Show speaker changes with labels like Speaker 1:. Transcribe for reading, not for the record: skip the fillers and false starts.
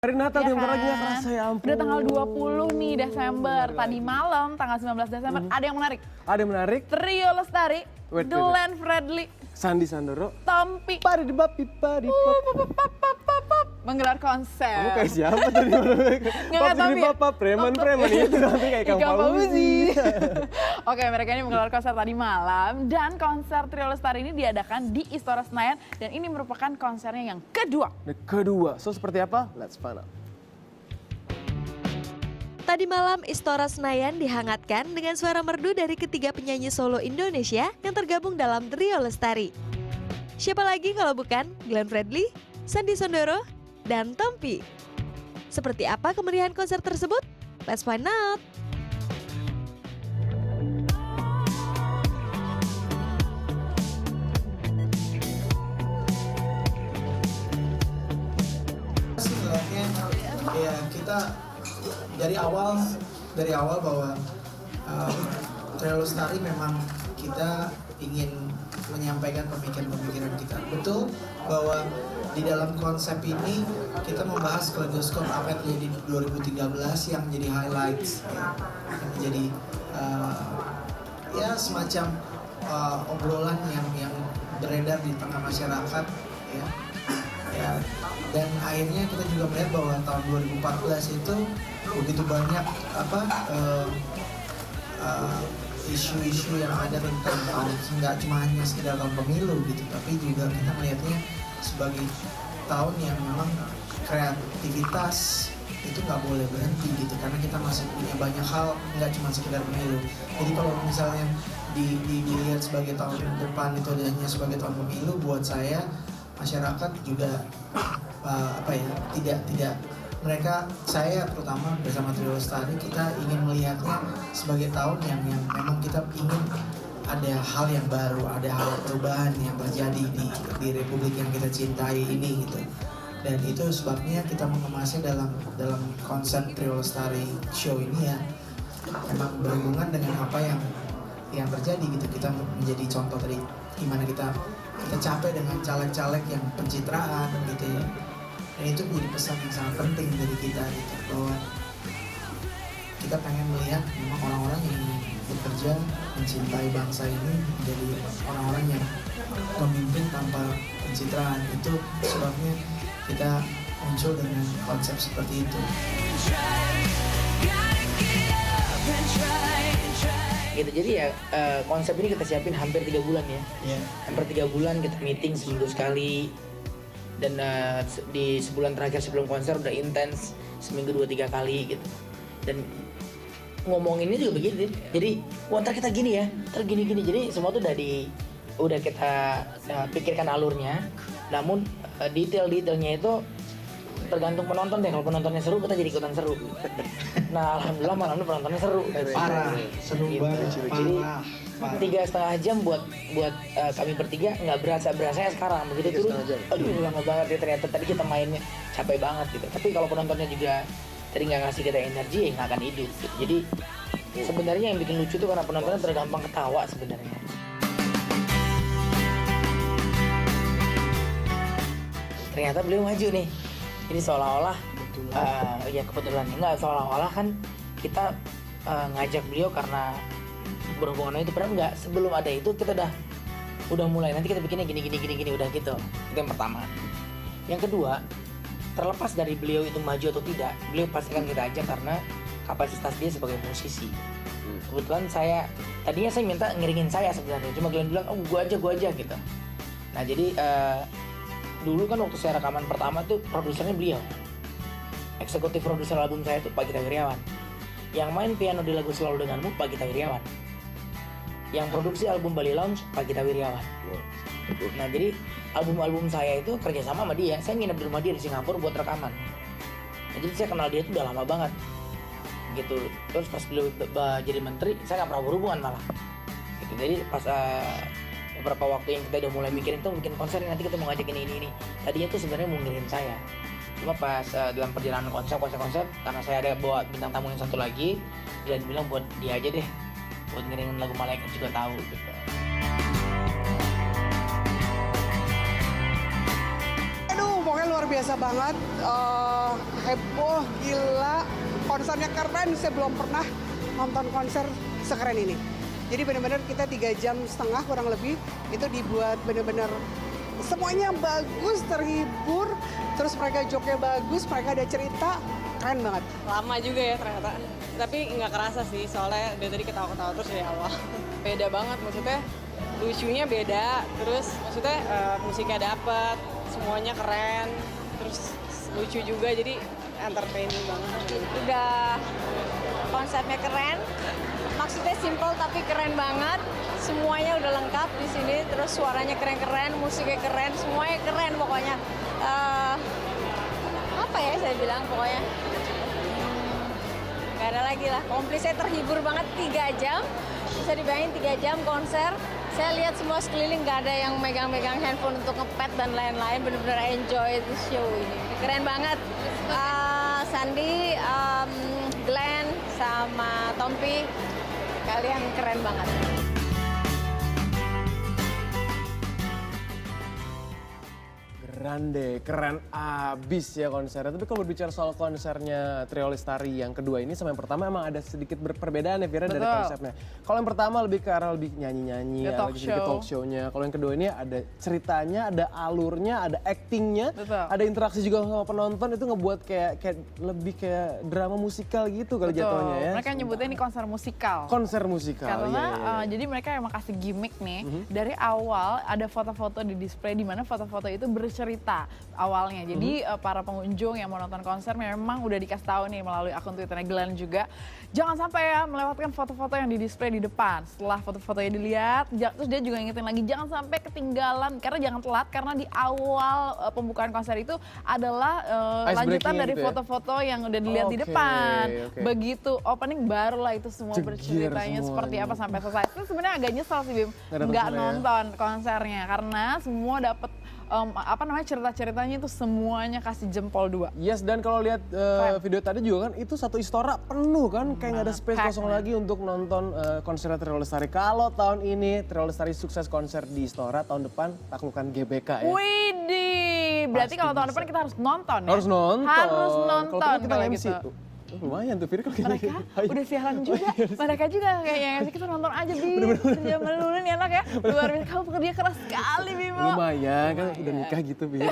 Speaker 1: Hari Natal
Speaker 2: Ya
Speaker 1: bentar lagi nggak
Speaker 2: kan?
Speaker 1: kerasa ya ampun.
Speaker 2: Udah tanggal 20 nih Desember. Tadi malam tanggal 19 Desember ada yang menarik.
Speaker 1: Ada yang menarik,
Speaker 2: Trio Lestari,
Speaker 1: Wait.
Speaker 2: Glenn Fredly,
Speaker 1: Sandi Sandoro.
Speaker 2: Tompi
Speaker 1: Pari di bapi, pari
Speaker 2: menggelar konser.
Speaker 1: Kamu kayak siapa tadi? Pap
Speaker 2: Tompi.
Speaker 1: di bapak, preman itu nanti kayak Kang
Speaker 2: Ikang
Speaker 1: Fauzi.
Speaker 2: Fauzi. Oke, mereka ini menggelar konser tadi malam dan konser Trio Lestari ini diadakan di Istora Senayan dan ini merupakan konsernya yang kedua.
Speaker 1: Kedua, so seperti apa? Let's find out.
Speaker 3: Tadi malam Istora Senayan dihangatkan dengan suara merdu dari ketiga penyanyi solo Indonesia yang tergabung dalam Trio Lestari. Siapa lagi kalau bukan Glenn Fredly, Sandi Sandoro, dan Tompi. Seperti apa kemeriahan konser tersebut? Let's find out.
Speaker 4: Sebenarnya ya kita dari awal bahwa Trio Lestari memang kita ingin menyampaikan pemikiran-pemikiran kita. Betul bahwa di dalam konsep ini kita membahas kaleidoskop apa yang terjadi di 2013 yang menjadi highlights, ya, yang menjadi ya semacam obrolan yang beredar di tengah masyarakat, ya. Ya, dan akhirnya kita juga melihat bahwa tahun 2014 itu begitu banyak isu-isu yang ada tentang nggak cuma hanya sekedar tahun pemilu gitu, tapi juga kita melihatnya sebagai tahun yang memang kreativitas itu nggak boleh berhenti gitu, karena kita masih punya banyak hal, nggak cuma sekedar pemilu. Jadi kalau misalnya dilihat sebagai tahun depan itu hanya sebagai tahun pemilu, buat saya masyarakat juga tidak mereka, saya terutama bersama Trio Lestari, kita ingin melihatnya sebagai tahun yang memang kita ingin ada hal yang baru, ada hal perubahan yang terjadi di Republik yang kita cintai ini gitu. Dan itu sebabnya kita mengemasnya dalam konsep Trio Lestari Show ini ya, memang berhubungan dengan apa yang terjadi gitu. Kita menjadi contoh dari gimana kita capek dengan caleg-caleg yang pencitraan gitu ya. Dan itu menjadi pesan yang sangat penting dari kita gitu, bahwa kita pengen melihat memang orang-orang yang bekerja mencintai bangsa ini menjadi orang-orang yang memimpin tanpa pencitraan. Itu sebabnya kita muncul dengan konsep seperti itu.
Speaker 5: Gitu, jadi ya konsep ini kita siapin hampir 3 bulan ya.
Speaker 4: Yeah.
Speaker 5: Hampir 3 bulan kita meeting seminggu sekali. Dan di sebulan terakhir sebelum konser udah intens seminggu 2-3 kali gitu. Dan ngomonginnya juga begitu. Jadi, wah ntar kita gini ya, ntar gini-gini. Jadi semua tuh udah kita pikirkan alurnya. Namun detail-detailnya itu tergantung penonton deh. Kalau penontonnya seru, kita jadi ikutan seru. Nah, alhamdulillah malam ini penontonnya seru.
Speaker 4: Parah, seru
Speaker 5: Gitu.
Speaker 4: banget.
Speaker 5: Jadi 3,5 jam buat kami bertiga nggak berasanya sekarang begitu turun. Aduh lama banget ya, ternyata tadi kita mainnya capek banget gitu. Tapi kalau penontonnya juga tadi nggak ngasih kita energi, ya nggak akan hidup. Gitu. Jadi sebenarnya yang bikin lucu tuh karena penontonnya tergampang ketawa sebenarnya. Ternyata beliau maju nih. Ini seolah-olah ya kebetulan enggak, seolah-olah kan kita ngajak beliau karena berhubungan itu, padahal enggak. Sebelum ada itu kita udah mulai, nanti kita bikinnya gini udah gitu. Itu yang pertama. Yang kedua, terlepas dari beliau itu maju atau tidak, beliau pasti akan kita ajak karena kapasitas dia sebagai musisi. Kebetulan tadinya saya minta ngiringin saya sebenarnya, cuma Glenn bilang, oh gua aja gitu. Nah jadi dulu kan waktu saya rekaman pertama tuh produsernya beliau. Eksekutif produser album saya tuh Pak Gita Wirjawan. Yang main piano di lagu Selalu Denganmu Pak Gita Wirjawan. Yang produksi album Bali Lounge Pak Gita Wirjawan. Nah jadi album-album saya itu kerjasama sama dia. Saya nginep di rumah dia di Singapura buat rekaman. Nah, jadi saya kenal dia tuh udah lama banget gitu. Terus pas beliau jadi menteri, saya nggak pernah berhubungan malah gitu. Jadi pas beberapa waktu yang kita udah mulai mikirin tuh bikin konser, nanti kita mau ngajak ini. Tadinya tuh sebenarnya mau ngirim saya. Cuma pas dalam perjalanan konser karena saya ada bawa bintang tamu yang satu lagi, dia bilang buat dia aja deh, buat ngiringin lagu Malaikat juga tahu gitu.
Speaker 6: Aduh, pokoknya luar biasa banget. heboh, gila. Konsernya keren, saya belum pernah nonton konser sekeren ini. Jadi benar-benar kita 3,5 jam kurang lebih itu dibuat benar-benar semuanya bagus, terhibur, terus mereka joke bagus, mereka ada cerita, keren banget.
Speaker 7: Lama juga ya ternyata, tapi nggak kerasa sih soalnya dari tadi ketawa-ketawa terus dari awal. Beda banget maksudnya, lucunya beda, terus maksudnya musiknya dapet, semuanya keren, terus lucu juga jadi entertaining banget.
Speaker 8: Udah konsepnya keren, maksudnya simple tapi keren banget. Semuanya udah lengkap di sini, terus suaranya keren-keren, musiknya keren, semuanya keren pokoknya. Apa ya saya bilang pokoknya. Gak ada lagi lah, komplit saya terhibur banget 3 jam. Bisa dibayangin 3 jam konser. Saya lihat semua sekeliling gak ada yang megang-megang handphone untuk ngepet dan lain-lain. Bener-bener enjoy the show ini. Keren banget. Sandi, Glenn, sama Tompi, kalian keren banget.
Speaker 1: Grande, keren abis ya konsernya. Tapi kalau berbicara soal konsernya Trio Lestari yang kedua ini sama yang pertama emang ada sedikit perbedaan ya Vira dari konsepnya. Kalau yang pertama lebih ke arah lebih nyanyi-nyanyi, ya, lebih sedikit talk show-nya. Kalau yang kedua ini ada ceritanya, ada alurnya, ada actingnya, ada interaksi juga sama penonton. Itu ngebuat kayak lebih kayak drama musikal gitu kali jatuhnya ya.
Speaker 2: Mereka nyebutnya ini konser musikal.
Speaker 1: Konser musikal.
Speaker 2: Karena jadi mereka emang kasih gimmick nih. Dari awal ada foto-foto di display di mana foto-foto itu bercerita awalnya. Jadi para pengunjung yang mau nonton konser memang udah dikasih tahu nih melalui akun Twitternya Glenn juga. Jangan sampai ya melewatkan foto-foto yang di display di depan. Setelah foto-fotonya dilihat, terus dia juga ingetin lagi jangan sampai ketinggalan karena jangan telat karena di awal pembukaan konser itu adalah lanjutan dari foto-foto yang udah dilihat di depan. Begitu opening barulah itu semua berceritanya seperti apa sampai selesai. Itu sebenarnya agak nyesel sih Bim, nggak nonton konsernya karena semua dapet cerita-ceritanya itu semuanya kasih jempol 2.
Speaker 1: Yes, dan kalau lihat video tadi juga kan itu satu istora penuh kan, kayak nggak ada space kosong lagi untuk nonton konser Trio Lestari. Kalau tahun ini Trio Lestari sukses konser di istora, tahun depan taklukkan GBK ya.
Speaker 2: Widih, berarti kalau tahun depan kita harus nonton ya?
Speaker 1: Harus nonton.
Speaker 2: Harus nonton
Speaker 1: kalau kita
Speaker 2: kalau
Speaker 1: MC.
Speaker 2: gitu.
Speaker 1: Lumayan tuh Fir kalau
Speaker 2: Mereka udah siaran juga, mereka juga kayaknya ngasih kita nonton aja Bim. Kerja melulu nih enak ya, luar biasa, kamu pekerja keras sekali Bimo.
Speaker 1: Lumayan kan udah nikah gitu Fir.